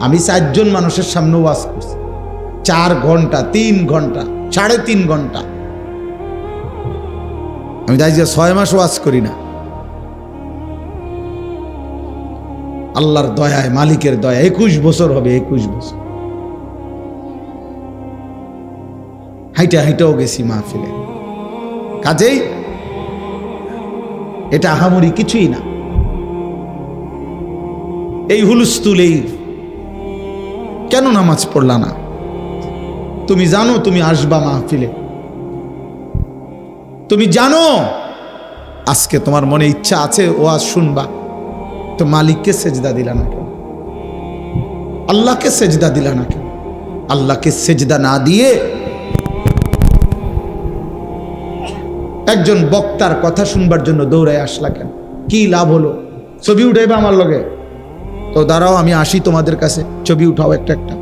আমি 4 জন মানুষের সামনে ওয়াজ করছি, 4 ঘন্টা, 3 ঘন্টা, 3.5 ঘন্টা। আমি তাই যে 6 মাস ওয়াজ করি না। আল্লাহর দয়ায়, মালিকের দয়া 21 বছর হবে, 21 বছর। হাইটাও গেছি মাহফিলে। কাজেই এটা আহামরি কিছুই না। এই হুলস্থুল, এই কেন নামাজ পড়লা না? তুমি জানো তুমি আসবা মাহফিলে, তুমি জানো আজকে তোমার মনে ইচ্ছা আছে ওয়াজ শুনবা, তো মালিককে সেজদা দিলা না কেন? আল্লাহকে সেজদা দিলা না কেন? আল্লাহকে সেজদা না দিয়ে একজন বক্তার কথা শুনবার জন্য দৌড়ায় আসলা কেন? কি লাভ হলো? ছবি উঠাইবা আমার লগে? তো দাঁড়াও আমি আসি তোমাদের কাছে, ছবি উঠাও একটা একটা।